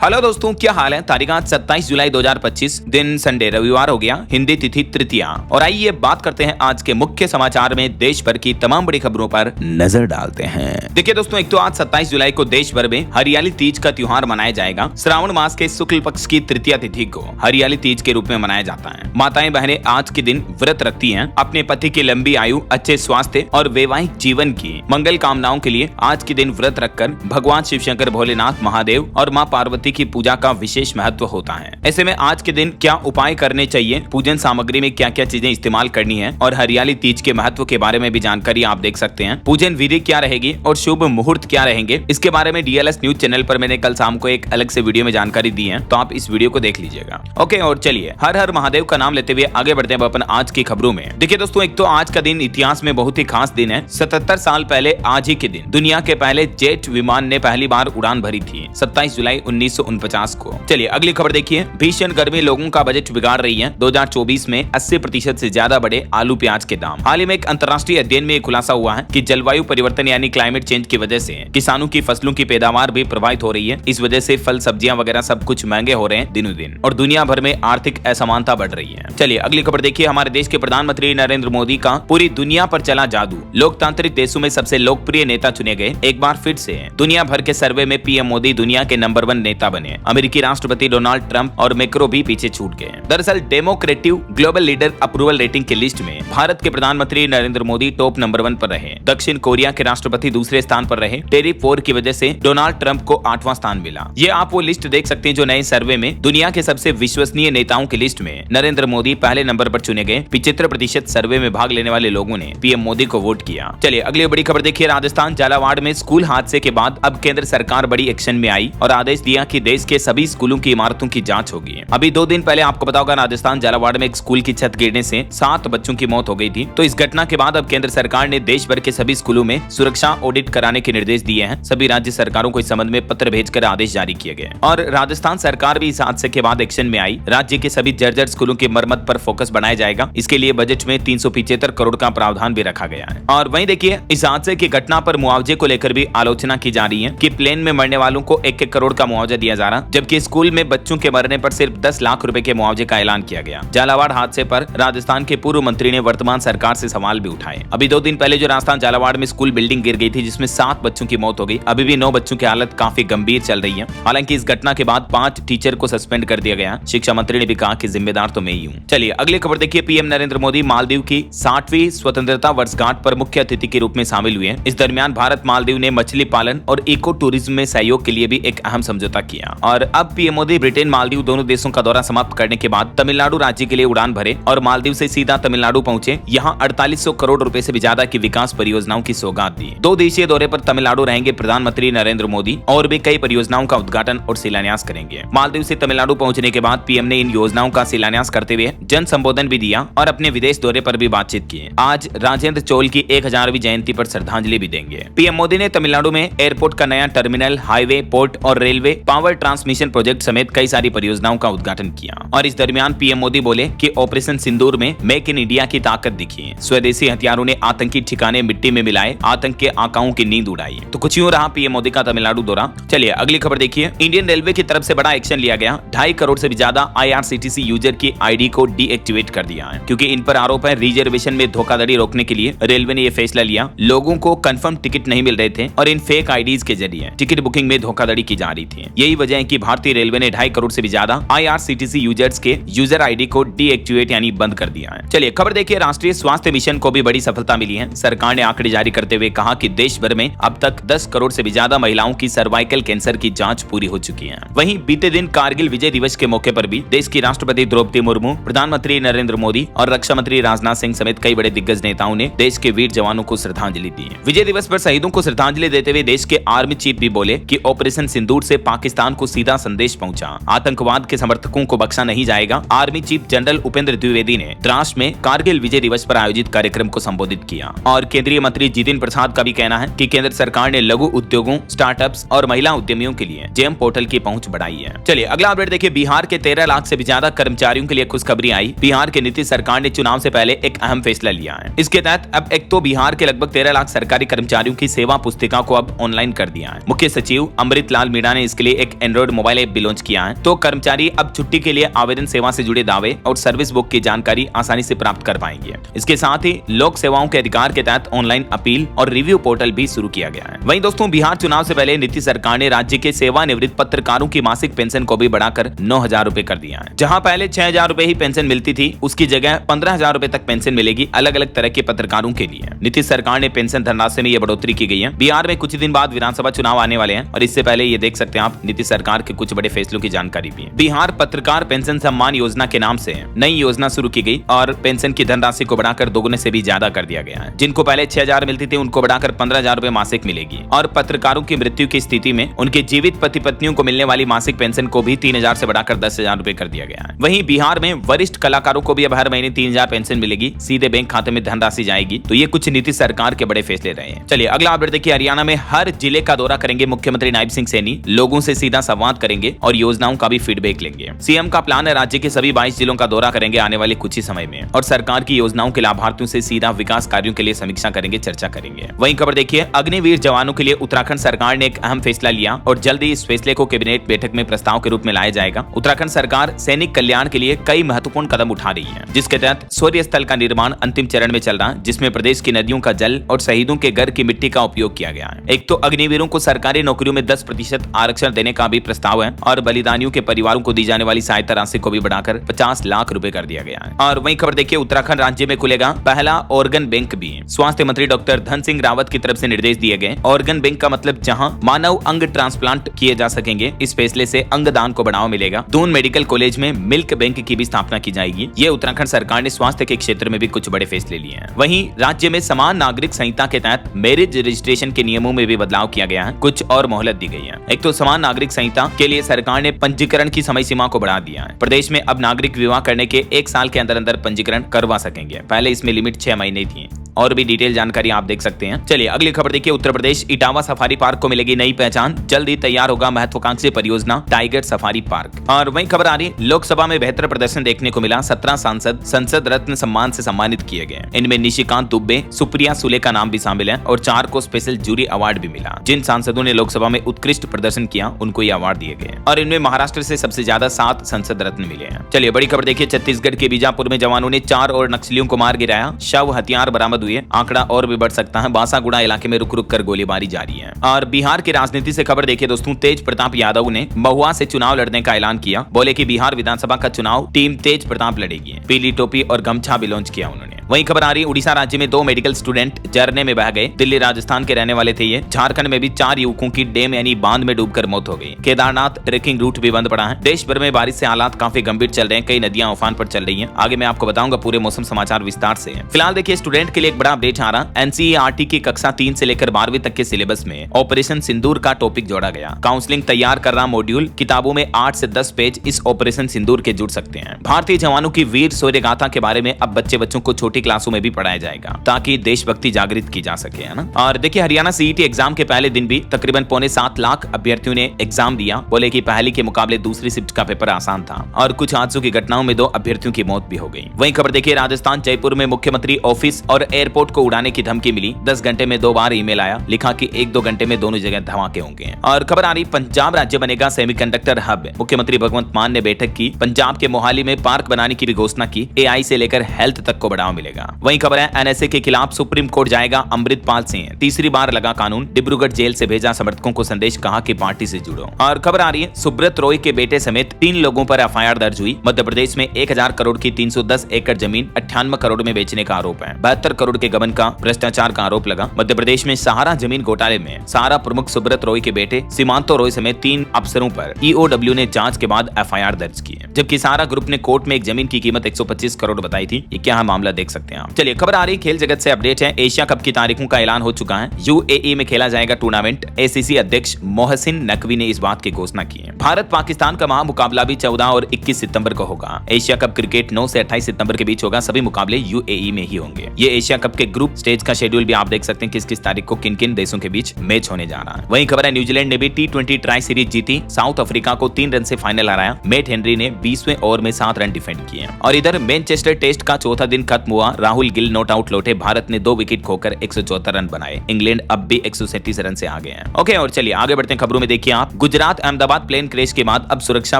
Hello दोस्तों, क्या हाल है। तारीख आज 27 जुलाई 2025, दिन संडे रविवार हो गया, हिंदी तिथि तृतीया। और आइए बात करते हैं आज के मुख्य समाचार में देश भर की तमाम बड़ी खबरों पर नजर डालते हैं। देखिए दोस्तों, एक तो आज 27 जुलाई को देश भर में हरियाली तीज का त्योहार मनाया जाएगा। श्रावण मास के शुक्ल पक्ष की तृतीया तिथि को हरियाली तीज के रूप में मनाया जाता है। माताएं बहनें आज के दिन व्रत रखती हैं। अपने पति की लंबी आयु, अच्छे स्वास्थ्य और वैवाहिक जीवन की मंगल कामनाओं के लिए आज के दिन व्रत रखकर भगवान शिव शंकर, भोलेनाथ, महादेव और माँ पार्वती की पूजा का विशेष महत्व होता है। ऐसे में आज के दिन क्या उपाय करने चाहिए, पूजन सामग्री में क्या क्या चीजें इस्तेमाल करनी है और हरियाली तीज के महत्व के बारे में भी जानकारी आप देख सकते हैं। पूजन विधि क्या रहेगी और शुभ मुहूर्त क्या रहेंगे, इसके बारे में डीएलएस न्यूज चैनल पर मैंने कल शाम को एक अलग से वीडियो में जानकारी दी है, तो आप इस वीडियो को देख लीजिएगा। ओके, और चलिए हर हर महादेव का नाम लेते हुए आगे बढ़ते हैं अपन आज की खबरों में। देखिए दोस्तों, एक तो आज का दिन इतिहास में बहुत ही खास दिन है। 77 साल पहले आज ही के दिन दुनिया के पहले जेट विमान ने पहली बार उड़ान भरी थी, 27 जुलाई 1949 को। चलिए अगली खबर देखिए। भीषण गर्मी लोगों का बजट बिगाड़ रही है। 2024 में 80% से ज्यादा बढ़े आलू प्याज के दाम। हाल ही में एक अंतर्राष्ट्रीय अध्ययन में खुलासा हुआ है कि जलवायु परिवर्तन यानी क्लाइमेट चेंज की वजह से किसानों की फसलों की पैदावार भी प्रभावित हो रही है। इस वजह से फल, सब्जियां वगैरह सब कुछ महंगे हो रहे हैं दिनों दिन, और दुनिया भर में आर्थिक असमानता बढ़ रही है। चलिए अगली खबर देखिए। हमारे देश के प्रधानमंत्री नरेंद्र मोदी का पूरी दुनिया पर चला जादू। लोकतांत्रिक देशों में सबसे लोकप्रिय नेता चुने गए। एक बार फिर से दुनिया भर के सर्वे में पीएम मोदी दुनिया के नंबर 1 नेता बने। अमेरिकी राष्ट्रपति डोनाल्ड ट्रंप और मैक्रो भी पीछे छूट गए। दरअसल democratic global leader approval rating की लिस्ट में भारत के प्रधानमंत्री नरेंद्र मोदी टॉप नंबर 1 पर रहे। दक्षिण कोरिया के राष्ट्रपति दूसरे स्थान पर रहे। टेरिफ वॉर की वजह से डोनाल्ड ट्रंप को 8वां स्थान मिला। ये आप वो लिस्ट देख सकते हैं जो नए सर्वे में दुनिया के सबसे विश्वसनीय नेताओं की लिस्ट में नरेंद्र मोदी पहले नंबर पर चुने गए। 75% सर्वे में भाग लेने वाले लोगों ने पीएम मोदी को वोट किया। चलिए अगली बड़ी खबर देखिए। राजस्थान झालावाड़ में स्कूल हादसे के बाद अब केंद्र सरकार बड़ी एक्शन में आई और आदेश दिया कि देश के सभी स्कूलों की इमारतों की जांच होगी। अभी 2 दिन पहले आपको पता होगा, राजस्थान झालावाड़ में एक स्कूल की छत गिरने से 7 बच्चों की मौत हो गई थी। तो इस घटना के बाद अब केंद्र सरकार ने देश भर के सभी स्कूलों में सुरक्षा ऑडिट कराने के निर्देश दिए हैं। सभी राज्य सरकारों को इस संबंध में पत्र भेजकर आदेश जारी किए गए और राजस्थान सरकार भी इस हादसे के बाद एक्शन में आई। राज्य के सभी जर्जर स्कूलों की मरम्मत पर फोकस बनाया जाएगा। इसके लिए बजट में 375 करोड़ का प्रावधान भी रखा गया है। और वहीं देखिए, इस हादसे की घटना पर मुआवजे को लेकर भी आलोचना की जा रही है कि प्लेन में मरने वालों को 1-1 करोड़ का मुआवजा दिया जा रहा, जबकि स्कूल में बच्चों के मरने पर सिर्फ 10 लाख रुपए के मुआवजे का ऐलान किया गया। झालावाड़ हादसे पर राजस्थान के पूर्व मंत्री ने वर्तमान सरकार से सवाल भी उठाए। अभी 2 दिन पहले जो राजस्थान झालावाड़ में स्कूल बिल्डिंग गिर गई थी, जिसमें 7 बच्चों की मौत हो गई। अभी भी 9 बच्चों की हालत काफी गंभीर चल रही है। हालांकि इस घटना के बाद 5 टीचर को सस्पेंड कर दिया गया। शिक्षा मंत्री ने भी कहा कि जिम्मेदार तो मैं ही हूँ। चलिए अगली खबर देखिए। पीएम नरेंद्र मोदी मालदीव की 60वीं स्वतंत्रता वर्षगांठ पर मुख्य अतिथि के रूप में शामिल हुए। इस दरमियान भारत मालदीव ने मछली पालन और इको टूरिज्म में सहयोग के लिए भी एक अहम समझौता किया। और अब पीएम मोदी ब्रिटेन, मालदीव दोनों देशों का दौरा समाप्त करने के बाद तमिलनाडु राज्य के लिए उड़ान भरे और मालदीव से सीधा तमिलनाडु पहुंचे। यहाँ 4800 करोड़ रुपए से भी ज्यादा की विकास परियोजनाओं की सौगात दी। 2 दिवसीय दौरे पर तमिलनाडु रहेंगे प्रधानमंत्री नरेंद्र मोदी और भी कई परियोजनाओं का उद्घाटन और शिलान्यास करेंगे। मालदीव से तमिलनाडु पहुंचने के बाद पीएम ने इन योजनाओं का शिलान्यास करते हुए जन संबोधन भी दिया और अपने विदेश दौरे पर भी बातचीत की। आज राजेंद्र चोल की 1000वीं जयंती पर श्रद्धांजलि भी देंगे। पीएम मोदी ने तमिलनाडु में एयरपोर्ट का नया टर्मिनल, हाईवे, पोर्ट और रेलवे, पावर ट्रांसमिशन प्रोजेक्ट समेत कई सारी परियोजनाओं का उद्घाटन किया। और इस दरमियान पीएम मोदी बोले कि ऑपरेशन सिंदूर में मेक इन इंडिया की ताकत दिखी। स्वदेशी हथियारों ने आतंकी ठिकाने मिट्टी में मिलाए, आतंक के आकाओं की नींद उड़ाई। तो कुछ यूं रहा पीएम मोदी का तमिलनाडु दौरा। चलिए अगली खबर देखिए। इंडियन रेलवे की तरफ से बड़ा एक्शन लिया गया। 2.5 करोड़ से भी ज्यादा IRCTC यूजर की आईडी को डीएक्टिवेट कर दिया है, क्योंकि इन पर आरोप है रिजर्वेशन में धोखाधड़ी रोकने के लिए रेलवे ने यह फैसला लिया। लोगों को कंफर्म टिकट नहीं मिल रहे थे और इन फेक आईडीज के जरिए टिकट बुकिंग में धोखाधड़ी की जा रही थी। यही वजह है कि भारतीय रेलवे ने 2.5 करोड़ से भी ज्यादा IRCTC यूजर्स के यूजर आईडी को डीएक्टिवेट यानी बंद कर दिया है। चलिए खबर देखिए। राष्ट्रीय स्वास्थ्य मिशन को भी बड़ी सफलता मिली है। सरकार ने आंकड़े जारी करते हुए कहा कि देश भर में अब तक 10 करोड़ से भी ज्यादा महिलाओं की सर्वाइकल कैंसर की जांच पूरी हो चुकी है। वहीं बीते दिन कारगिल विजय दिवस के मौके पर भी देश की राष्ट्रपति द्रौपदी मुर्मू, प्रधानमंत्री नरेंद्र मोदी और रक्षा मंत्री राजनाथ सिंह समेत कई बड़े दिग्गज नेताओं ने देश के वीर जवानों को श्रद्धांजलि दी। विजय दिवस पर शहीदों को श्रद्धांजलि देते हुए देश के आर्मी चीफ भी बोले कि ऑपरेशन सिंदूर से पाकिस्तान को सीधा संदेश पहुंचा, आतंकवाद के समर्थकों को बख्शा नहीं जाएगा। Army chief general Upendra Dwivedi ने द्रास में कारगिल विजय दिवस पर आयोजित कार्यक्रम को संबोधित किया। और केंद्रीय मंत्री जितिन प्रसाद का भी कहना है कि केंद्र सरकार ने लघु उद्योगों, स्टार्टअप्स और महिला उद्यमियों के लिए जेम पोर्टल की पहुंच बढ़ाई है। चलिए अगला अपडेट देखिए। बिहार के 13 लाख से भी ज्यादा कर्मचारियों के लिए खुशखबरी आई। बिहार के नीतीश सरकार ने चुनाव से पहले एक अहम फैसला लिया है। इसके तहत अब एक तो बिहार के लगभग 13 लाख सरकारी कर्मचारियों की सेवा पुस्तिका को अब ऑनलाइन कर दिया है। मुख्य सचिव अमृत लाल मीणा ने इसके लिए एक एक एंड्रॉइड मोबाइल ऐप भी लॉन्च किया है, तो कर्मचारी अब छुट्टी के लिए आवेदन सेवा से जुड़े दावे और सर्विस बुक की जानकारी आसानी से प्राप्त कर पाएंगे। इसके साथ ही लोक सेवाओं के अधिकार के तहत ऑनलाइन अपील और रिव्यू पोर्टल भी शुरू किया गया है। वहीं दोस्तों, बिहार चुनाव से पहले नीतीश सरकार ने राज्य के सेवानिवृत्त पत्रकारों की मासिक पेंशन को भी बढ़ाकर 9,000 रुपए कर दिया है। जहां पहले 6,000 रुपए ही पेंशन मिलती थी, उसकी जगह 15,000 रुपए तक पेंशन मिलेगी अलग अलग तरह के पत्रकारों के लिए। नीतीश सरकार ने पेंशन धनराशि में यह बढ़ोतरी की गई है। बिहार में कुछ दिन बाद विधानसभा चुनाव आने वाले हैं और इससे पहले ये देख सकते हैं आप नीतीश सरकार के कुछ बड़े फैसलों की जानकारी भी है। बिहार पत्रकार पेंशन सम्मान योजना के नाम से नई योजना शुरू की गई और पेंशन की धनराशि को बढ़ाकर दोगुने से भी ज्यादा कर दिया गया है। जिनको पहले 6,000 मिलती थी, उनको बढ़ाकर 15,000 रुपए मासिक मिलेगी और पत्रकारों की मृत्यु की स्थिति में उनके जीवित पति पत्नियों को मिलने वाली मासिक पेंशन को भी 3,000 से बढ़ाकर 10,000 रुपए कर दिया गया है। वहीं बिहार में वरिष्ठ कलाकारों को भी अब हर महीने 3,000 पेंशन मिलेगी, सीधे बैंक खाते में धनराशि जाएगी। तो ये कुछ नीतीश सरकार के बड़े फैसले रहे हैं। चलिए अगला अपडेट देखिए। हरियाणा में हर जिले का दौरा करेंगे मुख्यमंत्री नायब सिंह सैनी, लोगों से सीधा संवाद करेंगे और योजनाओं का भी फीडबैक लेंगे। सीएम का प्लान है राज्य के सभी 22 जिलों का दौरा करेंगे आने वाले कुछ ही समय में और सरकार की योजनाओं के लाभार्थियों से सीधा विकास कार्यों के लिए समीक्षा करेंगे, चर्चा करेंगे। वहीं खबर देखिए, अग्निवीर जवानों के लिए उत्तराखंड सरकार ने एक अहम फैसला लिया और जल्द ही इस फैसले को कैबिनेट बैठक में प्रस्ताव के रूप में लाया जाएगा। उत्तराखंड सरकार सैनिक कल्याण के लिए कई महत्वपूर्ण कदम उठा रही है, जिसके तहत सूर्य स्थल का निर्माण अंतिम चरण में चल रहा है, जिसमें प्रदेश की नदियों का जल और शहीदों के घर की मिट्टी का उपयोग किया गया है। एक तो अग्निवीरों को सरकारी नौकरियों में 10% आरक्षण देने का भी प्रस्ताव है और बलिदानियों के परिवारों को दी जाने वाली सहायता राशि को भी बढ़ाकर 50 लाख रुपए कर दिया गया है। और वहीं खबर देखिए, उत्तराखंड राज्य में खुलेगा पहला ऑर्गन बैंक भी। स्वास्थ्य मंत्री डॉक्टर धन सिंह रावत की तरफ से निर्देश दिए गए। ऑर्गन बैंक का मतलब जहां मानव अंग ट्रांसप्लांट किए जा सकेंगे। इस फैसले से अंगदान को बढ़ावा मिलेगा। दून मेडिकल कॉलेज में मिल्क बैंक की भी स्थापना की जाएगी। ये उत्तराखंड सरकार ने स्वास्थ्य के क्षेत्र में भी कुछ बड़े फैसले लिए हैं। वहीं राज्य में समान नागरिक संहिता के तहत मैरिज रजिस्ट्रेशन के नियमों में भी बदलाव किया गया है, कुछ और मोहलत दी गई है। एक तो समान नागरिक संहिता के लिए सरकार ने पंजीकरण की समय सीमा को बढ़ा दिया है। प्रदेश में अब नागरिक विवाह करने के 1 साल के अंदर अंदर पंजीकरण करवा सकेंगे, पहले इसमें लिमिट 6 महीने थी। और भी डिटेल जानकारी आप देख सकते हैं। चलिए अगली खबर देखिए, उत्तर प्रदेश इटावा सफारी पार्क को मिलेगी नई पहचान, जल्द ही तैयार होगा महत्वाकांक्षी परियोजना टाइगर सफारी पार्क। और वहीं खबर आ रही, लोकसभा में बेहतर प्रदर्शन देखने को मिला, 17 सांसद संसद रत्न सम्मान से सम्मानित किए गए। इनमें निशिकांत दुबे, सुप्रिया सुले का नाम भी शामिल है और 4 को स्पेशल जूरी अवार्ड भी मिला। जिन सांसदों ने लोकसभा में उत्कृष्ट प्रदर्शन किया उनको ये अवार्ड दिए गए और इनमें महाराष्ट्र से सबसे ज्यादा 7 संसद रत्न मिले हैं। चलिए बड़ी खबर देखिए, छत्तीसगढ़ के बीजापुर में जवानों ने 4 और नक्सलियों को मार गिराया, शव हथियार बरामद हुए, आंकड़ा और भी बढ़ सकता है। बासागुड़ा इलाके में रुक रुक कर गोलीबारी जारी है। और बिहार की राजनीति से खबर देखिए दोस्तों, तेज प्रताप यादव ने महुआ से चुनाव लड़ने का ऐलान किया। बोले कि बिहार विधानसभा का चुनाव टीम तेज प्रताप लड़ेगी। पीली टोपी और गमछा भी लॉन्च किया उन्होंने। वहीं खबर आ रही, उड़ीसा राज्य में 2 मेडिकल स्टूडेंट झरने में बह गए। दिल्ली राजस्थान के रहने वाले थे ये। झारखंड में भी 4 युवकों की डैम यानी बांध में डूबकर मौत हो गई। केदारनाथ ट्रेकिंग रूट भी बंद पड़ा है। देश भर में बारिश से हालात काफी गंभीर चल रहे हैं, कई नदियां उफान पर चल रही हैं। आगे मैं आपको बताऊंगा पूरे मौसम समाचार विस्तार से। फिलहाल देखिए, स्टूडेंट के लिए एक बड़ा अपडेट आ रहा। एनसीईआरटी की कक्षा 3 से लेकर 12वीं तक के सिलेबस में ऑपरेशन सिंदूर का टॉपिक जोड़ा गया। काउंसलिंग तैयार कर रहा मॉड्यूल, किताबों में 8 से 10 पेज इस ऑपरेशन सिंदूर के जुड़ सकते हैं। भारतीय जवानों की वीर शौर्य गाथा के बारे में अब बच्चों को छोटी क्लासों में भी पढ़ाया जाएगा ताकि देशभक्ति जागृत की जा सके, है ना। और देखिए, हरियाणा सीईटी एग्जाम के पहले दिन भी तकरीबन 6.25 लाख अभ्यर्थियों ने एग्जाम दिया। बोले कि पहले के मुकाबले दूसरी शिफ्ट का पेपर आसान था और कुछ हादसों की घटनाओं में 2 अभ्यर्थियों की मौत भी हो गई। वहीं खबर देखिए, राजस्थान जयपुर में मुख्यमंत्री ऑफिस और एयरपोर्ट को उड़ाने की धमकी मिली। 10 घंटे में 2 बार ईमेल आया, लिखा कि 1-2 घंटे में दोनों जगह धमाके होंगे। और खबर आ रही, पंजाब राज्य बनेगा सेमीकंडक्टर हब। मुख्यमंत्री भगवंत मान ने बैठक की। पंजाब के मोहाली में पार्क बनाने की भी घोषणा की। एआई से लेकर हेल्थ तक को बढ़ावा मिलेगा। वहीं खबर है, एनएसए के खिलाफ सुप्रीम कोर्ट जाएगा अमृतपाल सिंह। तीसरी बार लगा कानून। डिब्रूगढ़ जेल से भेजा समर्थकों को संदेश, कहा कि पार्टी से जुड़ो। और खबर आ रही है, सुब्रत रॉय के बेटे समेत 3 लोगों पर एफआईआर दर्ज हुई। मध्य प्रदेश में 1000 करोड़ की 310 एकड़ जमीन 98 करोड़ में बेचने का आरोप है। 72 करोड़ के गबन का भ्रष्टाचार का आरोप लगा। मध्य प्रदेश में सहारा जमीन घोटाले में सहारा प्रमुख सुब्रत रॉय के बेटे सीमांतो रॉय समेत 3 अफसरों पर ईओडब्ल्यू ने जांच के बाद एफआईआर दर्ज की है। जबकि सहारा ग्रुप ने कोर्ट में एक जमीन की कीमत 125 करोड़ बताई थी। ये क्या है मामला, देख सकते हैं आप। चलिए खबर आ रही, खेल जगत से अपडेट है। एशिया कप की तारीखों का ऐलान हो चुका है। यूएई में खेला जाएगा टूर्नामेंट। एसीसी अध्यक्ष मोहसिन नकवी ने इस बात की घोषणा की है। भारत पाकिस्तान का महामुकाबला भी 14 और 21 सितंबर को होगा। एशिया कप क्रिकेट 9 से 28 सितंबर के बीच होगा। सभी मुकाबले यूएई में ही होंगे। ये एशिया कप के ग्रुप स्टेज का शेड्यूल भी आप देख सकते हैं, किस तारीख को किन किन देशों के बीच मैच होने जा रहा है। वहीं खबर है, न्यूजीलैंड ने भी T20 ट्राई सीरीज जीती। साउथ अफ्रीका को 3 रन से फाइनल हराया। मैट हेनरी ने 20वें ओवर में 7 रन डिफेंड किए। और इधर मैनचेस्टर टेस्ट का चौथा दिन खत्म हुआ। हुआ, राहुल गिल नॉट आउट लौटे, भारत ने 2 विकेट खोकर 174 रन बनाए, इंग्लैंड अब भी 137 रन से आगे है। ओके, और चलिए आगे बढ़ते हैं खबरों में। देखिए आप, गुजरात अहमदाबाद प्लेन क्रैश के बाद अब सुरक्षा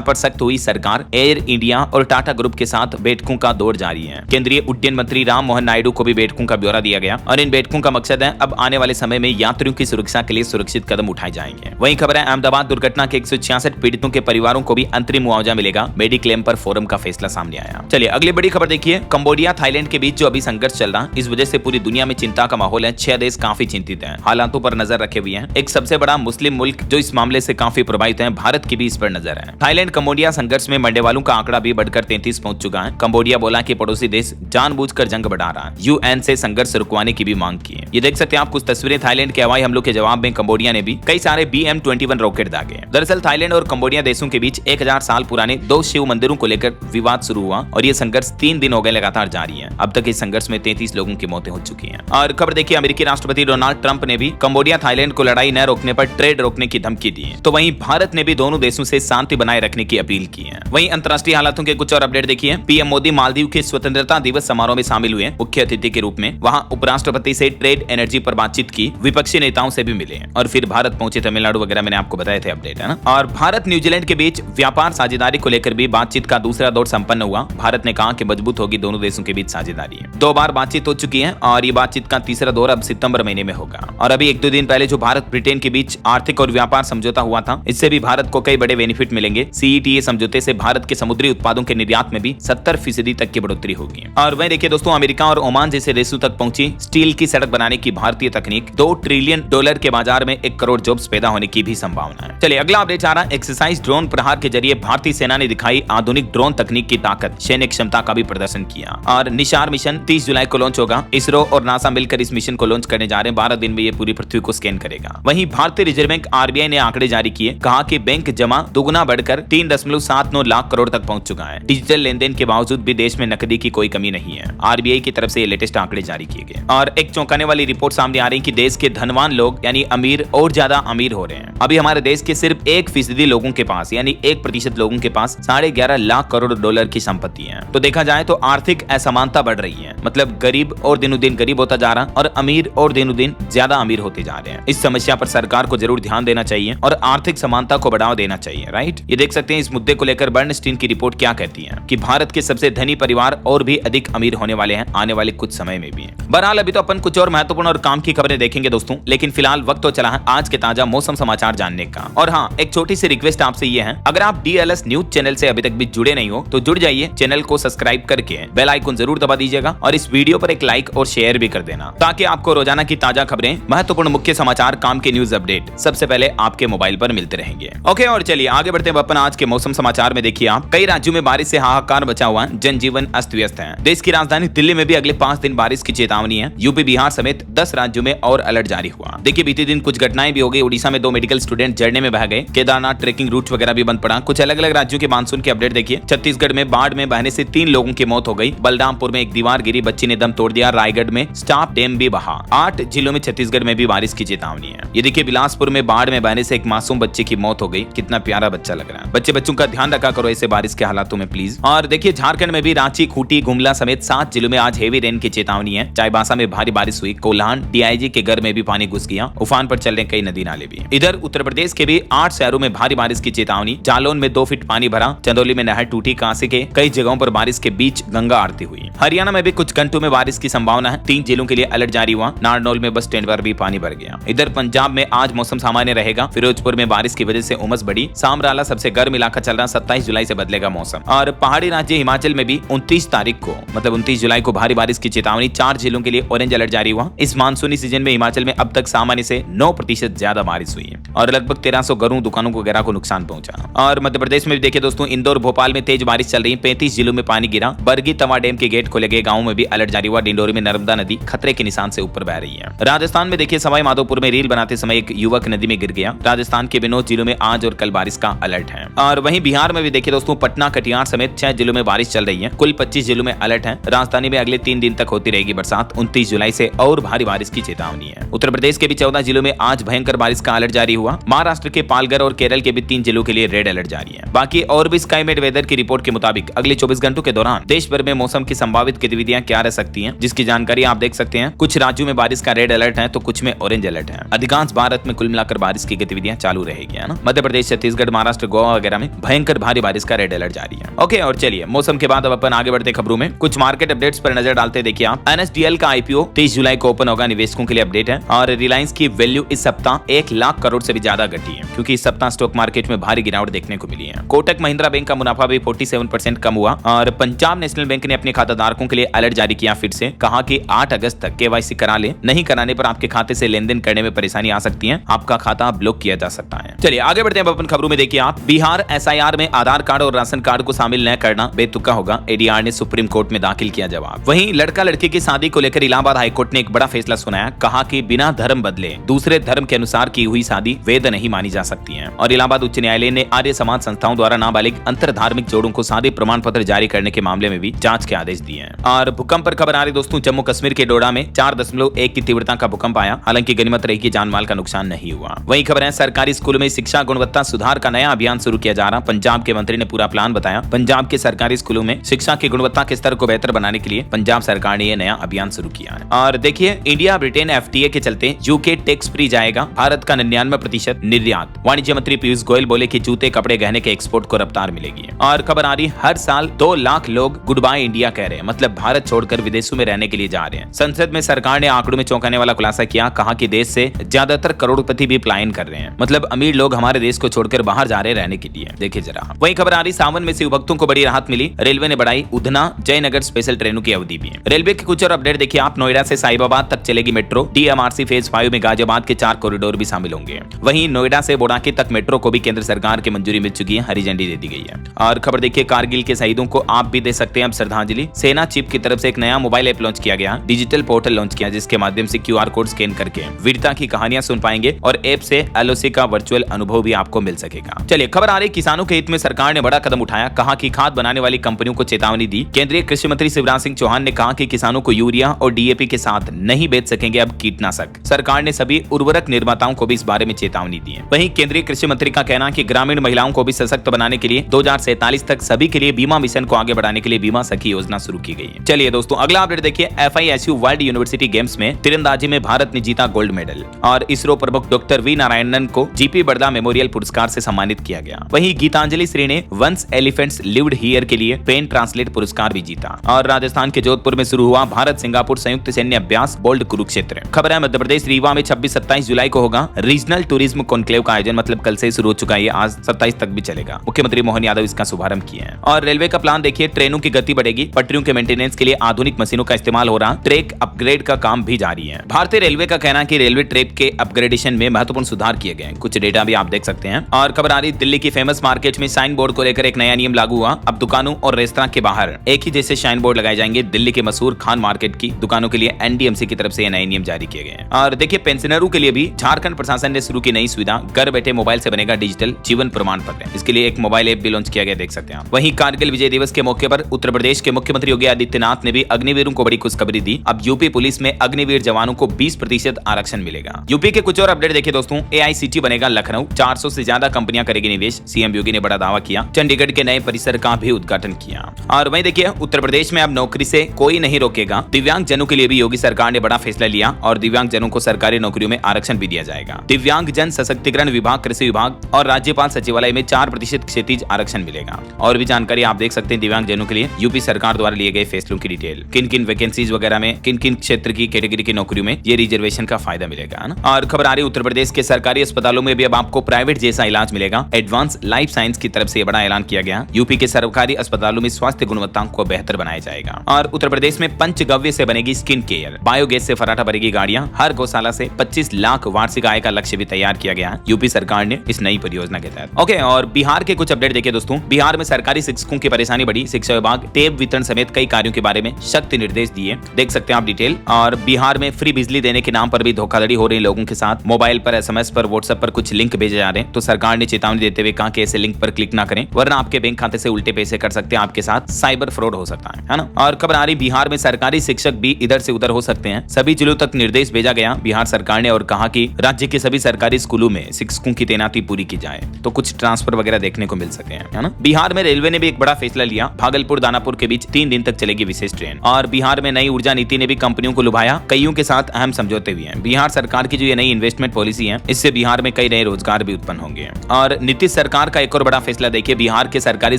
पर सख्त हुई सरकार, एयर इंडिया और टाटा ग्रुप के साथ बैठकों का दौर जारी है। केंद्रीय उड्डयन मंत्री राम मोहन नायडू को भी बैठकों का ब्यौरा दिया गया और इन बैठकों का मकसद है अब आने वाले समय में यात्रियों की सुरक्षा के लिए सुरक्षित कदम उठाए जाएंगे। वहीं खबर है, अहमदाबाद दुर्घटना के 166 पीड़ितों के परिवारों को भी अंतरिम मुआवजा मिलेगा, मेडिक्लेम पर फोरम का फैसला सामने आया। चलिए अगली बड़ी खबर देखिए, कंबोडिया थाईलैंड के बीच जो अभी संघर्ष चल रहा, इस वजह से पूरी दुनिया में चिंता का माहौल है। 6 देश काफी चिंतित हैं, हालातों पर नजर रखे हुए हैं। एक सबसे बड़ा मुस्लिम मुल्क जो इस मामले से काफी प्रभावित है, भारत की भी इस पर नजर है। थाईलैंड कंबोडिया संघर्ष में मरने वालों का आंकड़ा भी बढ़कर 33 पहुंच चुका है। कंबोडिया बोला कि पड़ोसी देश जानबूझकर जंग बढ़ा रहा है, यूएन से संघर्ष रुकवाने की भी मांग की है। ये देख सकते हैं आप कुछ तस्वीरें, थाईलैंड के हवाई हमलों के जवाब में कंबोडिया ने भी कई सारे BM-21 रॉकेट दागे। दरअसल थाईलैंड और कंबोडिया देशों के बीच 1000 साल पुराने 2 शिव मंदिरों को लेकर विवाद शुरू हुआ और ये संघर्ष 3 दिन हो गए लगातार जारी है। अब तक इस संघर्ष में 33 लोगों की मौतें हो चुकी हैं। और खबर देखिए, अमेरिकी राष्ट्रपति डोनाल्ड ट्रंप ने भी कंबोडिया थाईलैंड को लड़ाई न रोकने पर ट्रेड रोकने की धमकी दी है। तो वहीं भारत ने भी दोनों देशों से शांति बनाए रखने की अपील की है। वहीं अंतर्राष्ट्रीय हालातों के कुछ और अपडेट देखिए, पीएम मोदी मालदीव के स्वतंत्रता दिवस समारोह में शामिल हुए मुख्य अतिथि के रूप में। वहां उपराष्ट्रपति से ट्रेड एनर्जी पर बातचीत की, विपक्षी नेताओं से भी मिले और फिर भारत पहुंचे। तमिलनाडु वगैरह मैंने आपको बताए थे अपडेट, है ना। और भारत न्यूजीलैंड के बीच व्यापार साझेदारी को लेकर भी बातचीत का दूसरा दौर संपन्न हुआ। भारत ने कहा कि मजबूत होगी दोनों देशों के बीच साझेदारी। 2 बार बातचीत हो चुकी है और ये बातचीत का तीसरा दौर अब सितंबर महीने में होगा। और अभी 1-2 दिन पहले जो भारत ब्रिटेन के बीच आर्थिक और व्यापार समझौता हुआ था, इससे भी भारत को कई बड़े बेनिफिट मिलेंगे। CETA समझौते से भारत के समुद्री उत्पादों के निर्यात में भी 70% तक की बढ़ोतरी होगी। और वहीं देखिए दोस्तों, अमेरिका और ओमान जैसे देशों तक पहुंची स्टील की सड़क बनाने की भारतीय तकनीक, $2 ट्रिलियन के बाजार में 1 करोड़ जॉब्स पैदा होने की भी संभावना है। चलिए अगला अपडेट आ रहा है, एक्सरसाइज ड्रोन प्रहार के जरिए भारतीय सेना ने दिखाई आधुनिक ड्रोन तकनीक की ताकत, सैन्य क्षमता का भी प्रदर्शन किया। और निशार मिशन 30 जुलाई को लॉन्च होगा। इसरो और नासा मिलकर इस मिशन को लॉन्च करने जा रहे हैं। 12 दिन में ये पूरी पृथ्वी को स्कैन करेगा। वहीं भारतीय रिजर्व बैंक RBI ने आंकड़े जारी किए, कहा कि बैंक जमा दुगुना बढ़कर 3.79 लाख करोड़ तक पहुंच चुका है। डिजिटल लेनदेन के बावजूद भी देश में नकदी की कोई कमी नहीं है। RBI की तरफ से ये लेटेस्ट आंकड़े जारी किए गए। और एक चौंकाने वाली रिपोर्ट सामने आ रही है कि देश के धनवान लोग यानी अमीर और ज्यादा अमीर हो रहे हैं। अभी हमारे देश के सिर्फ 1% लोगों के पास यानी 1% लोगों के पास $11.5 लाख करोड़ की संपत्ति है। तो देखा जाए तो आर्थिक असमानता बढ़ रही है, मतलब गरीब और दिनों दिन गरीब होता जा रहा और अमीर और दिनों दिन ज्यादा अमीर होते जा रहे हैं। इस समस्या पर सरकार को जरूर ध्यान देना चाहिए और आर्थिक समानता को बढ़ावा देना चाहिए, राइट। ये देख सकते हैं इस मुद्दे को लेकर बर्नस्टीन की रिपोर्ट क्या कहती है कि भारत के सबसे धनी परिवार और भी अधिक अमीर होने वाले हैं आने वाले कुछ समय में भी। बहरहाल अभी तो अपन कुछ और महत्वपूर्ण और काम की खबरें देखेंगे दोस्तों, लेकिन फिलहाल वक्त तो चला है आज के ताजा मौसम समाचार जानने का। और हाँ, एक छोटी सी रिक्वेस्ट आपसे ये है, अगर आप DLS न्यूज चैनल से अभी तक भी जुड़े नहीं हो तो जुड़ जाइए, चैनल को सब्सक्राइब करके बेल आइकन जरूर दबा दीजिएगा और इस वीडियो पर एक लाइक और शेयर भी कर देना, ताकि आपको रोजाना की ताजा खबरें, महत्वपूर्ण मुख्य समाचार, काम के न्यूज अपडेट सबसे पहले आपके मोबाइल पर मिलते रहेंगे। ओके, और चलिए आगे बढ़ते हैं अपन आज के मौसम समाचार में। देखिए आप, कई राज्यों में बारिश से हाहाकार मचा हुआ है, जनजीवन अस्त व्यस्त है। देश की राजधानी दिल्ली में भी अगले 5 दिन बारिश की चेतावनी है। यूपी बिहार समेत 10 राज्यों में और अलर्ट जारी हुआ। देखिए बीते दिन कुछ घटनाएं भी हो गई। उड़ीसा में 2 मेडिकल स्टूडेंट झरने में बह गए। केदारनाथ ट्रेकिंग रूट वगैरह भी बंद पड़ा। कुछ अलग अलग राज्यों के मानसून के अपडेट देखिए। छत्तीसगढ़ में बाढ़ में बहने से 3 लोगों की मौत हो गई। बलरामपुर में एक दीवार गिरी, बच्ची ने दम तोड़ दिया। रायगढ़ में स्टाफ डैम भी बहा। 8 जिलों में छत्तीसगढ़ में भी बारिश की चेतावनी है। ये देखिए बिलासपुर में बाढ़ में बहने से एक मासूम बच्चे की मौत हो गई। कितना प्यारा बच्चा लग रहा है। बच्चों का ध्यान रखा करो ऐसे बारिश के हालातों में प्लीज। और देखिए झारखंड में भी रांची, खूंटी, गुमला समेत 7 जिलों में आज हेवी रेन की चेतावनी है। चाईबासा में भारी बारिश हुई। कोल्हान DIG के घर में भी पानी घुस गया। उफान पर चल रहे कई नदी नाले भी। इधर उत्तर प्रदेश के भी 8 शहरों में भारी बारिश की चेतावनी। जालौन में 2 फीट पानी भरा। चंदौली में नहर टूटी। कांसे के कई जगहों पर बारिश के बीच गंगा आरती हुई। हरियाणा में भी कुछ घंटों में बारिश की संभावना है। 3 जिलों के लिए अलर्ट जारी हुआ। नारनौल में बस स्टैंड पर भी पानी भर गया। इधर पंजाब में आज मौसम सामान्य रहेगा। फिरोजपुर में बारिश की वजह से उमस बढ़ी। सामराला सबसे गर्म इलाका चल रहा। 27 जुलाई से बदलेगा मौसम। और पहाड़ी राज्य हिमाचल में भी 29 तारीख को मतलब 29 जुलाई को भारी बारिश की चेतावनी। 4 जिलों के लिए ऑरेंज अलर्ट जारी हुआ। इस मानसूनी सीजन में हिमाचल में अब तक सामान्य से 9% ज्यादा बारिश हुई है और लगभग 1300 घरों, दुकानों वगैरह को नुकसान पहुंचा। और मध्य प्रदेश में भी देखिए दोस्तों, इंदौर, भोपाल में तेज बारिश चल रही है। 35 जिलों में पानी गिरा। बरगी तवा डैम के गेट खोले गए। गांवों में भी अलर्ट जारी हुआ। डिंडोरी में नर्मदा नदी खतरे के निशान से ऊपर बह रही है। राजस्थान में देखिए सवाई माधोपुर में रील बनाते समय एक युवक नदी में गिर गया। राजस्थान के बिनोद जिलों में आज और कल बारिश का अलर्ट है। और वहीं बिहार में भी देखिए दोस्तों, पटना, कटिहार समेत 6 जिलों में बारिश चल रही है। कुल 25 जिलों में अलर्ट है। राजधानी में अगले 3 दिन तक होती रहेगी बरसात। 29 जुलाई से और भारी बारिश की चेतावनी है। उत्तर प्रदेश के भी 14 जिलों में आज भयंकर बारिश का अलर्ट जारी हुआ। महाराष्ट्र के पालघर और केरल के भी 3 जिलों के लिए रेड अलर्ट जारी है। बाकी और भी स्काईमेट वेदर की रिपोर्ट के मुताबिक अगले 24 घंटों के दौरान देश भर में मौसम की संभावित गतिविधियां क्या रह सकती हैं, जिसकी जानकारी आप देख सकते हैं। कुछ राज्यों में बारिश का रेड अलर्ट है तो कुछ में ऑरेंज अलर्ट है। अधिकांश भारत में कुल मिलाकर बारिश की गतिविधियां चालू रहेगी, है ना। मध्य प्रदेश, छत्तीसगढ़, महाराष्ट्र, गोवा वगैरह में भयंकर भारी बारिश का रेड अलर्ट जारी है। ओके, और चलिए मौसम के बाद अब अपन आगे बढ़ते खबरों में। कुछ मार्केट अपडेट्स पर नजर डालते। देखिए आप, NSDL का IPO 23 जुलाई को ओपन होगा। निवेशकों के लिए अपडेट है। और रिलायंस की वैल्यू इस सप्ताह 1 लाख करोड़ से भी ज्यादा घटी है, क्योंकि इस सप्ताह स्टॉक मार्केट में भारी गिरावट देखने को मिली है। कोटक महिंद्रा बैंक का मुनाफा भी 47% कम हुआ। और पंजाब नेशनल बैंक ने अपने खाताधारकों के लिए अलर्ट जारी किया। फिर से कहा कि 8 अगस्त तक KYC करा ले, नहीं कराने पर आपके खाते से लेन देन करने में परेशानी आ सकती है, आपका खाता ब्लॉक किया जा सकता है। चलिए आगे बढ़ते हैं अपन खबरों में। देखिए आप, बिहार SIR में आधार कार्ड और राशन कार्ड को शामिल न करना बेतुका होगा। ADR ने सुप्रीम कोर्ट में दाखिल किया जवाब। वहीं लड़का लड़की की शादी को लेकर इलाहाबाद हाईकोर्ट ने एक बड़ा फैसला सुनाया। कहा कि बिना धर्म बदले दूसरे धर्म के अनुसार की हुई शादी वैध नहीं मानी जा सकती है। और इलाहाबाद उच्च न्यायालय ने आर्य समाज संस्थाओं द्वारा नाबालिग अंतर धार्मिक जोड़ों को शादी प्रमाण पत्र जारी करने के मामले में भी जांच के आदेश दिए हैं। और भूकंप पर खबर आ रही दोस्तों, जम्मू कश्मीर के डोडा में 4.1 की तीव्रता का भूकंप आया। हालांकि गनीमत रही कि जानमाल का नुकसान नहीं हुआ। वहीं खबर है, सरकारी स्कूलों में शिक्षा गुणवत्ता सुधार का नया अभियान शुरू किया जा रहा। पंजाब के मंत्री ने पूरा प्लान बताया। पंजाब के सरकारी स्कूलों में शिक्षा की गुणवत्ता के स्तर को बेहतर बनाने के लिए पंजाब सरकार ने यह नया अभियान शुरू किया है। और देखिए, इंडिया ब्रिटेन FTA के चलते UK टैक्स फ्री जाएगा। भारत का 99% निर्यात। वाणिज्य मंत्री पीयूष गोयल बोले कि जूते, कपड़े, गहने के एक्सपोर्ट को रफ्तार मिलेगी। और खबर आ रही, हर साल 2 लाख लोग गुड बाय इंडिया कह रहे हैं, मतलब भारत छोड़कर विदेशों में रहने के लिए जा रहे हैं। संसद में सरकार ने आंकड़ों में चौंकाने वाला खुलासा किया। कहा कि देश से ज्यादातर करोड़पति भी पलायन कर रहे हैं, मतलब अमीर लोग हमारे देश को छोड़कर बाहर जा रहे हैं रहने के लिए। देखिए जरा। वहीं खबर आ रही, सावन में शिव भक्तों को बड़ी राहत मिली। रेलवे ने बढ़ाई उधना जयनगर स्पेशल ट्रेनों की अवधि भी। रेलवे के कुछ और अपडेट देखिए आप, नोएडा से साहिबाबाद तक चलेगी मेट्रो। DMRC फेज 5 में गाजियाबाद के 4 कॉरिडोर भी शामिल होंगे। वहीं नोएडा से बोड़ाके तक मेट्रो को भी केंद्र सरकार की मंजूरी मिल चुकी है, हरी झंडी दे दी गई है। और खबर देखिए, कारगिल के शहीदों को आप भी दे सकते हैं अब श्रद्धांजलि। सेना चीफ की तरफ से एक नया मोबाइल ऐप लॉन्च किया गया, डिजिटल पोर्टल लॉन्च किया, जिसके माध्यम से QR कोड स्कैन करके वीरता की कहानियां सुन पाएंगे और ऐप से LOC का वर्चुअल अनुभव भी आपको मिल सकेगा। चलिए खबर आ रही, किसानों के हित में सरकार ने बड़ा कदम उठाया। कहा कि खाद बनाने वाली कंपनियों को चेतावनी दी। केंद्रीय कृषि मंत्री शिवराज सिंह चौहान ने कहा कि किसानों को यूरिया और DAP के साथ नहीं बेच सकेंगे अब कीटनाशक। सरकार ने सभी उर्वरक निर्माताओं को भी इस बारे में चेतावनी दी है। वहीं केंद्रीय कृषि मंत्री का कहना है कि ग्रामीण महिलाओं को भी सशक्त बनाने के लिए 2047 तक सभी के लिए बीमा मिशन को आगे बढ़ाने के लिए बीमा सखी योजना शुरू की गई है। चलिए दोस्तों अगला अपडेट देखिए, FISU वर्ल्ड यूनिवर्सिटी गेम्स में तीरंदाजी में भारत ने जीता गोल्ड मेडल। और इसरो प्रमुख डॉक्टर वी नारायणन को GP बड़दा मेमोरियल पुरस्कार से सम्मानित किया गया। वहीं गीतांजलि श्री ने वंस एलिफेंट्स लिव्ड हियर के लिए पेन ट्रांसलेट पुरस्कार भी जीता। और राजस्थान के जोधपुर में शुरू हुआ भारत सिंगापुर संयुक्त सैन्य अभ्यास बोल्ड कुरुक्षेत्र। खबर है, मध्य प्रदेश रीवा में 26-27 जुलाई को होगा रीजनल टूरिज्म कॉन्क्लेव का आयोजन, मतलब कल से शुरू हो चुका है, आज 27 तक भी चलेगा। मुख्यमंत्री मोहन यादव इसका शुभारंभ किए हैं। और रेलवे का प्लान देखिए, ट्रेनों की गति बढ़ेगी, पटरियों के मेंटेनेंस के लिए आधुनिक मशीनों का इस्तेमाल हो रहा, ट्रैक अपग्रेड का काम भी जारी है। भारतीय रेलवे का कहना है कि रेलवे ट्रैक के अपग्रेडेशन में महत्वपूर्ण सुधार किए गए हैं। कुछ डेटा भी आप देख सकते हैं। और खबर आ रही, दिल्ली की फेमस मार्केट में साइन बोर्ड को लेकर एक नया नियम लागू हुआ। अब दुकानों और रेस्तरां के बाहर एक ही जैसे साइन बोर्ड लगाए जाएंगे। दिल्ली के मशहूर खान मार्केट की दुकानों के लिए NDMC की तरफ से नए नियम जारी किए गए हैं। और देखिए, पेंशनरों के लिए भी झारखंड प्रशासन ने शुरू की नई सुविधा, घर बैठे मोबाइल से बनेगा डिजिटल जीवन प्रमाण पत्र। इसके लिए एक मोबाइल ऐप भी लॉन्च किया गया, देख सकते हैं आप। वहीं कारगिल विजय दिवस के मौके पर उत्तर प्रदेश के मुख्यमंत्री योगी आदित्यनाथ ने भी अग्निवीरों को बड़ी खुशखबरी दी। अब यूपी पुलिस में अग्निवीर जवानों को 20% आरक्षण मिलेगा। यूपी के कुछ और अपडेट देखिए दोस्तों, AICT बनेगा लखनऊ, 400 से ज्यादा कंपनियां करेगी निवेश, CM योगी ने बड़ा दावा किया। चंडीगढ़ के नए परिसर का भी उद्घाटन किया। और वहीं देखिए, उत्तर प्रदेश में अब नौकरी से कोई नहीं रोकेगा। दिव्यांग जनों के लिए भी योगी सरकार ने बड़ा फैसला लिया और दिव्यांग जनों को सरकारी नौकरियों में आरक्षण भी दिया जाएगा। दिव्यांग जन सशक्तिकरण विभाग, कृषि विभाग और राज्यपाल सचिवालय में 4% क्षैतिज आरक्षण मिलेगा। और भी जानकारी आप देख सकते हैं दिव्यांग जनों के लिए यूपी सरकार द्वारा लिए गए फैसलों की डिटेल, किन किन वैकेंसीज वगैरह में, किन किन क्षेत्र की कैटेगरी की नौकरियों में ये रिजर्वेशन का फायदा मिलेगा ना। और खबर आ रही, उत्तर प्रदेश के सरकारी अस्पतालों में भी अब आपको प्राइवेट जैसा इलाज मिलेगा। एडवांस लाइफ साइंस की तरफ से बड़ा ऐलान किया गया। यूपी के सरकारी अस्पतालों में स्वास्थ्य गुणवत्ता को बेहतर बनाया जाएगा। और उत्तर प्रदेश में पंचगव्य से बनेगी स्किन केयर, बायोगैस से फराटा भरेगी गाड़ियां, हर गौशाला से 25 लाख वार्षिक आय का लक्ष्य भी तैयार किया गया है यूपी सरकार ने इस नई परियोजना के तहत। ओके, और बिहार के कुछ अपडेट देखिए दोस्तों, बिहार में सरकारी शिक्षकों की परेशानी बढ़ी। शिक्षा विभाग टेब वितरण समेत कई कार्यों के बारे में सख्त निर्देश दिए, देख सकते हैं आप डिटेल। और बिहार में फ्री बिजली देने के नाम पर भी धोखाधड़ी हो रही है लोगों के साथ। मोबाइल पर, SMS पर, WhatsApp पर कुछ लिंक भेजे जा रहे हैं, तो सरकार ने चेतावनी देते हुए कहा कि ऐसे लिंक पर क्लिक ना करें, वरना आपके बैंक खाते से उल्टे पैसे कर सकते हैं, आपके साथ साइबर फ्रॉड हो सकता है ना। और खबर आ रही, बिहार में सरकारी शिक्षक भी इधर से उधर हो सकते हैं, सभी जिलों तक निर्देश भेजा गया बिहार सरकार ने और कहा कि राज्य के सभी सरकारी स्कूलों में शिक्षकों की तैनाती पूरी की जाए, तो कुछ ट्रांसफर वगैरह देखने को मिल सके, है ना। बिहार में रेलवे ने भी एक बड़ा फैसला लिया। भागलपुर दानापुर के बीच 3 दिन तक चलेगी चलेंगी विशेष ट्रेन। और बिहार में नई ऊर्जा नीति ने भी कंपनियों को लुभाया, कईयों के साथ अहम समझौते भी हैं। बिहार सरकार की जो ये नई इन्वेस्टमेंट पॉलिसी है, इससे बिहार में कई नए रोजगार भी उत्पन्न होंगे। और नीतीश सरकार का एक और बड़ा फैसला देखिए, बिहार के सरकारी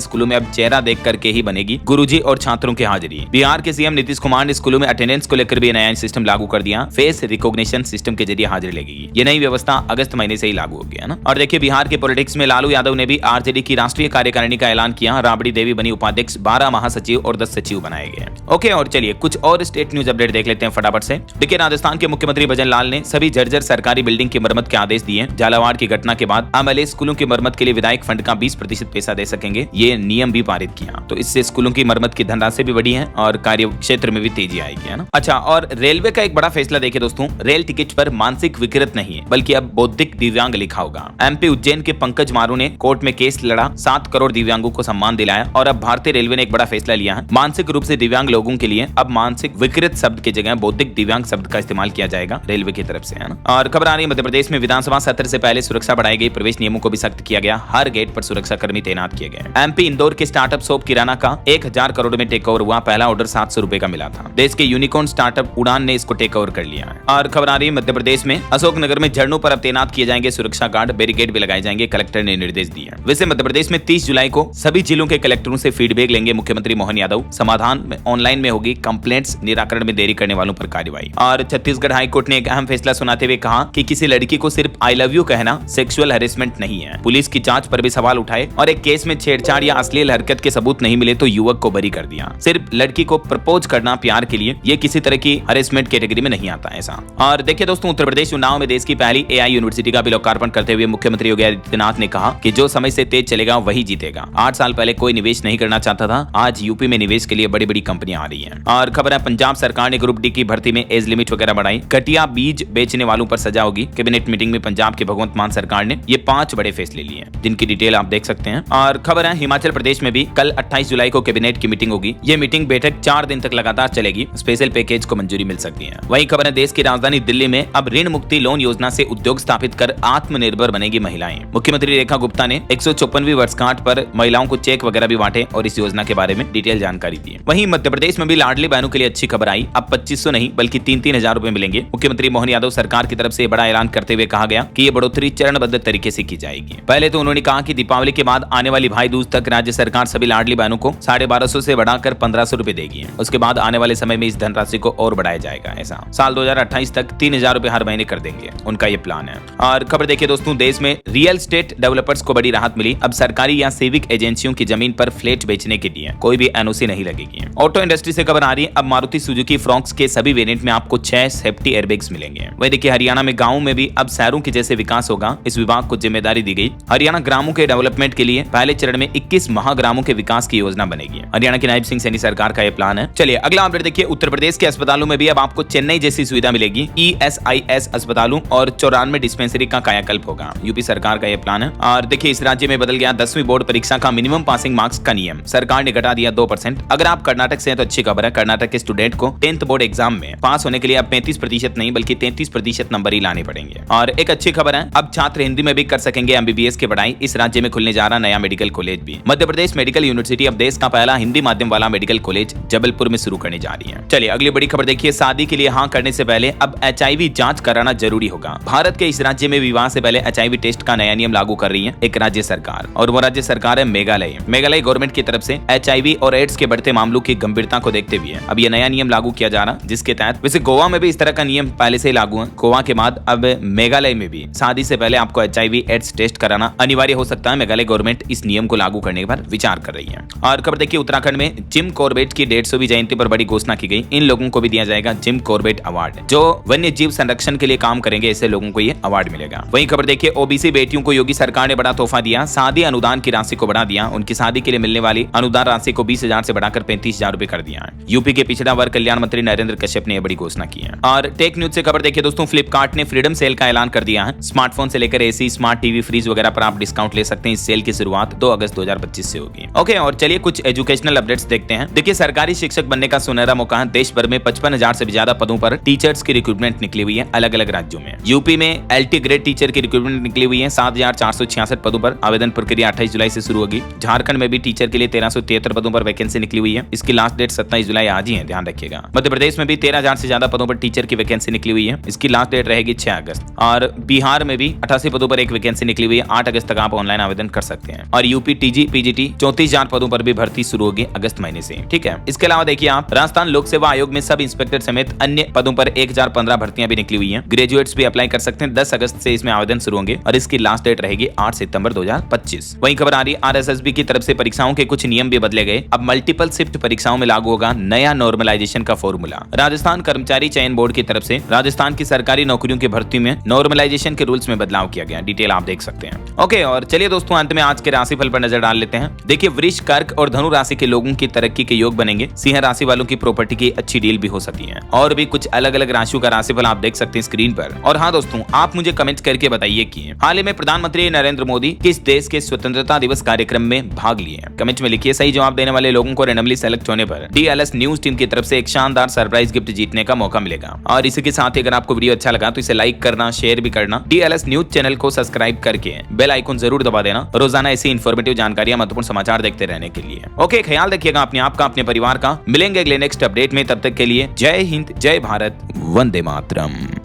स्कूलों में अब चेहरा देख करके ही बनेगी गुरुजी और छात्रों की हाजिरी। बिहार के सीएम नीतीश कुमार ने स्कूलों में अटेंडेंस को लेकर भी नया सिस्टम लागू कर दिया, फेस रिकॉग्निशन सिस्टम के जरिए हाजिरी लगेगी। ये नई व्यवस्था अगस्त महीने से ही लागू होगी, है ना। और देखिए बिहार के पॉलिटिक्स में लालू यादव ने भी आरजेडी की राष्ट्रीय कार्यकारिणी का ऐलान किया, राबड़ी देवी बनी उपाध्यक्ष, 12 महासचिव और 10 सचिव बनाए गए। ओके, और चलिए कुछ और स्टेट न्यूज अपडेट देख लेते हैं फटाफट से। देखिए राजस्थान के मुख्यमंत्री भजन लाल ने सभी जर्जर सरकारी बिल्डिंग की मरम्मत के आदेश दिए। झालावाड़ की घटना के बाद एमएलए स्कूलों की मरम्मत के लिए विधायक फंड का 20% पैसा दे सकेंगे, ये नियम भी पारित किया। तो इससे स्कूलों की मरम्मत की धनराशि भी बढ़ी है और कार्य क्षेत्र में भी तेजी आएगी, है ना। अच्छा, और रेलवे का एक बड़ा फैसला देखिए दोस्तों, रेल टिकट पर मानसिक विकृत नहीं है बल्कि अब बौद्धिक दिव्यांग लिखा होगा। एमपी उज्जैन के पंकज मारू ने कोर्ट में केस लड़ा, 7 करोड़ दिव्यांगों को सम्मान दिलाया। और अब भारतीय रेलवे ने एक बड़ा फैसला लिया है, मानसिक रूप से दिव्यांग लोगों के लिए अब मानसिक विकृत शब्द की जगह बौद्धिक दिव्यांग शब्द का इस्तेमाल किया जाएगा रेलवे की तरफ से, है ना। और खबर आ रही है मध्य प्रदेश में विधानसभा सत्र से पहले सुरक्षा बढ़ाई गई, प्रवेश नियमों को भी सख्त किया गया, हर गेट पर सुरक्षा कर्मी तैनात किए गए। एमपी इंदौर के स्टार्टअप शॉप किराना का 1000 करोड़ में टेक ओवर हुआ, पहला ऑर्डर 700 रुपए का मिला था। देश के यूनिकॉर्न स्टार्टअप उड़ान ने इसको टेक ओवर कर लिया है। और खबर आ रही है मध्य प्रदेश में अशोकनगर में झरनों पर अब तैनात किए जाएंगे सुरक्षा गार्ड, बैरिकेड भी लगाए जाएंगे, कलेक्टर ने निर्देश दिए। वैसे मध्य प्रदेश में 30 जुलाई को सभी जिलों के कलेक्टरों से फीडबैक लेंगे मुख्यमंत्री मोहन यादव, समाधान में ऑनलाइन में होगी, कंप्लेंट्स निराकरण में देरी करने वालों पर कार्रवाई। और छत्तीसगढ़ हाईकोर्ट ने एक अहम फैसला सुनाते हुए कहा कि किसी लड़की को सिर्फ आई लव यू कहना सेक्सुअल हैरेसमेंट नहीं है। पुलिस की जांच पर भी सवाल उठाए और एक केस में छेड़छाड़ या अश्लील हरकत के सबूत नहीं मिले तो युवक को बरी कर दिया। सिर्फ लड़की को प्रपोज करना प्यार के लिए, ये किसी तरह की हैरेसमेंट कैटेगरी में नहीं आता ऐसा। और देखिए दोस्तों, उत्तर प्रदेश चुनाव में देश की पहली एआई यूनिवर्सिटी का भी लोकार्पण करते हुए मुख्यमंत्री योगी आदित्यनाथ ने कहा कि जो समय से तेज चलेगा वही जीतेगा। 8 साल पहले कोई निवेश नहीं करना चाहता था, आज यूपी में निवेश के लिए बड़ी बड़ी कंपनियां आ रही हैं। और खबर है पंजाब सरकार ने ग्रुप डी की भर्ती में एज लिमिट वगैरह बढ़ाई, घटिया बीज बेचने वालों पर सजा होगी। कैबिनेट मीटिंग में पंजाब के भगवंत मान सरकार ने ये 5 बड़े फैसले लिए, जिनकी डिटेल आप देख सकते हैं। और खबर है हिमाचल प्रदेश में भी कल 28 जुलाई को कैबिनेट की मीटिंग होगी। ये मीटिंग बैठक 4 दिन तक लगातार चलेगी, स्पेशल पैकेज को मंजूरी मिल सकती है। वही खबर है देश की राजधानी दिल्ली में अब ऋण मुक्ति लोन योजना से उद्योग स्थापित कर आत्मनिर्भर बनेगी महिलाएं। मुख्यमंत्री रेखा गुप्ता ने 154वीं वर्षगांठ पर महिलाओं को चेक वगैरह भी बांटे और इस योजना के बारे में डिटेल जानकारी दी। वहीं मध्य प्रदेश में भी लाडली बहनों के लिए अच्छी खबर आई, अब 2500 नहीं बल्कि 3-3 हजार रुपए मिलेंगे। मुख्यमंत्री मोहन यादव सरकार की तरफ से बड़ा ऐलान करते हुए कहा गया कि ये बढ़ोतरी चरणबद्ध तरीके से की जाएगी। पहले तो उन्होंने कहा कि दीपावली के बाद आने वाली भाई दूज तक राज्य सरकार सभी लाडली बहनों को 1250 से बढ़ाकर 1500 रुपए देगी। उसके बाद आने वाले समय में इस धनराशि को और बढ़ाया जाएगा। ऐसा साल 2028 तक 3000 रुपए हर महीने कर देंगे, उनका ये प्लान है। और खबर देखिए दोस्तों, देश में रियल एस्टेट डेवलपर्स को बड़ी राहत मिली, अब सरकारी या सिविक एजेंसियों की जमीन पर फ्लैट बेचने के लिए कोई भी एनओसी नहीं लगेगी। ऑटो इंडस्ट्री से खबर आ रही है, अब मारुति सुजुकी फ्रॉक्स के सभी वेरिएंट में आपको 6 सेफ्टी एयरबैग्स मिलेंगे। वही देखिए हरियाणा में गाँव में भी अब शहरों के जैसे विकास होगा, इस विभाग को जिम्मेदारी दी गई। हरियाणा ग्रामों के डेवलपमेंट के लिए पहले चरण में 21 महाग्रामों के विकास की योजना बनेगी। हरियाणा की नायब सिंह सैनी सरकार का यह प्लान है। चलिए अगला अपडेट देखिए, उत्तर प्रदेश के अस्पतालों में भी अब आपको चेन्नई जैसी सुविधा मिलेगी। ESIS अस्पतालों और 94 डिस्पेंसरी का कायाकल्प होगा, यूपी सरकार का यह प्लान है। और देखिए इस राज्य में बदल गया 10वीं बोर्ड परीक्षा का मिनिमम पासिंग मार्क्स का नियम, सरकार ने घटा दिया 2%। अगर आप कर्नाटक से हैं तो अच्छी खबर है, कर्नाटक के स्टूडेंट को 10th बोर्ड एग्जाम में पास होने के लिए अब 35% नहीं बल्कि 33% नंबर ही लाने पड़ेंगे। और एक अच्छी खबर है, अब छात्र हिंदी में भी कर सकेंगे MBBS की पढ़ाई, इस राज्य में खुलने जा रहा नया मेडिकल कॉलेज भी। मध्य प्रदेश मेडिकल यूनिवर्सिटी अब देश का पहला हिंदी माध्यम वाला मेडिकल कॉलेज जबलपुर में शुरू करने जा रही है। चलिए अगली बड़ी खबर देखिए, शादी के लिए हाँ करने से पहले अब HIV जांच कराना जरूरी होगा। भारत के इस राज्य में विवाह से पहले HIV टेस्ट का नया नियम लागू कर रही है एक राज्य सरकार, और वो राज्य सरकार है मेघालय। मेघालय गवर्नमेंट की तरफ से HIV और एड्स के बढ़ते मामलों की गंभीरता को देखते हुए अब ये नया नियम लागू किया जा रहा, जिसके तहत वैसे गोवा में भी इस तरह का नियम पहले से ही लागू है। गोवा के बाद अब मेघालय में भी शादी से पहले आपको HIV एड्स टेस्ट कराना अनिवार्य हो सकता है। मेघालय गवर्नमेंट इस नियम को लागू करने पर विचार कर रही है। और खबर देखिए उत्तराखंड में जिम कॉर्बेट की 150वीं जयंती पर बड़ी घोषणा की गई, इन लोगों को भी दिया जाएगा जिम कॉर्बेट अवार्ड, जो वन्य जीव संरक्षण के लिए काम करेंगे, ऐसे लोगों को ये अवार्ड मिलेगा। वहीं खबर देखिए OBC बेटियों को योगी सरकार ने बड़ा तोहफा दिया, शादी अनुदान की राशि को बढ़ा दिया, उनकी शादी के लिए मिलने वाली अनुदान राशि को 20,000 से बढ़ाकर 35,000 रुपए कर दिया है। यूपी के पिछड़ा वर्ग कल्याण मंत्री नरेंद्र कश्यप ने बड़ी घोषणा की है। और टेक न्यूज से खबर देखिए दोस्तों, फ्लिपकार्ट ने फ्रीडम सेल का ऐलान कर दिया है। स्मार्टफोन से लेकर AC, स्मार्ट टीवी, फ्रिज वगैरह पर आप डिस्काउंट ले सकते हैं। इस सेल की शुरुआत 2 अगस्त 2025 से होगी। ओके, और चलिए कुछ एजुकेशनल अपडेट्स देखते हैं। देखिए सरकारी शिक्षक बनने का सुनहरा मौका है, देश भर में 55,000 से भी ज्यादा पदों पर टीचर्स की रिक्रूटमेंट निकली हुई है अलग अलग राज्यों में। यूपी में LT ग्रेड टीचर की रिक्रूटमेंट निकली हुई है 7,466 पदों पर, आवेदन प्रक्रिया 28 जुलाई से शुरू होगी। झारखंड में भी टीचर के लिए 1373 पदों पर वैकेंसी निकली हुई है, इसके लास्ट डेट 27 जुलाई आज ही है, ध्यान रखिएगा। मध्य प्रदेश में भी 13,000 से ज्यादा पदों पर टीचर की वैकेंसी निकली हुई है, इसकी लास्ट डेट रहेगी 6 अगस्त। और बिहार में भी 88 पदों पर एक वैकेंसी निकली हुई है, 8 अगस्त तक आप ऑनलाइन आवेदन कर सकते हैं। और यूपी टीजी पीजीटी 34,000 पदों पर भी भर्ती शुरू होगी अगस्त महीने से, ठीक है। इसके अलावा देखिए आप, राजस्थान लोक सेवा आयोग में सब इंस्पेक्टर समेत अन्य पदों पर 1015 भर्तियां भी निकली हुई हैं। ग्रेजुएट्स भी अप्लाई कर सकते हैं। 10 अगस्त से इसमें आवेदन शुरू होंगे और इसकी लास्ट डेट रहेगी 8 सितंबर 2025। वहीं खबर आ रही है आरएसएसबी की तरफ से परीक्षाओं के कुछ नियम भी बदले गए। अब मल्टीपल शिफ्ट परीक्षाओं में लागू होगा नया नॉर्मलाइजेशन का फॉर्मूला। राजस्थान कर्मचारी चयन बोर्ड की तरफ से राजस्थान की सरकारी नौकरियों की भर्ती में नॉर्मलाइजेशन के रूल्स में बदलाव किया गया। डिटेल आप देख सकते हैं। ओके, और चलिए दोस्तों अंत में आज के राशिफल पर नजर डाल लेते हैं। देखिए, वृष, कर्क और धनु राशि के लोगों की तरक्की के योग बनेंगे। सिंह राशि वालों की प्रॉपर्टी की अच्छी डील भी हो सकती है। और भी कुछ अलग अलग राशियों का राशिफल आप देख सकते हैं स्क्रीन पर। और हाँ दोस्तों, आप मुझे कमेंट करके बताइए कि हाल ही में प्रधानमंत्री नरेंद्र मोदी किस देश के स्वतंत्रता दिवस कार्यक्रम में भाग लिए। कमेंट में लिखिए। सही जवाब देने वाले लोगों को रैंडमली सेलेक्ट होने पर DLS न्यूज टीम की तरफ से एक शानदार सरप्राइज गिफ्ट जीतने का मौका मिलेगा। और इसी के साथ ही अगर आपको वीडियो अच्छा लगा तो इसे लाइक करना, शेयर भी करना। DLS न्यूज चैनल को सब्सक्राइब करके बेल आइकन जरूर दबा देना, रोजाना ऐसी इन्फॉर्मेटिव जानकारियां, महत्वपूर्ण समाचार देखते रहने के लिए। ओके, ख्याल रखिएगा अपने आप का, अपने परिवार का। मिलेंगे अगले नेक्स्ट अपडेट में, तब तक के लिए जय हिंद, जय भारत, वंदे मातरम।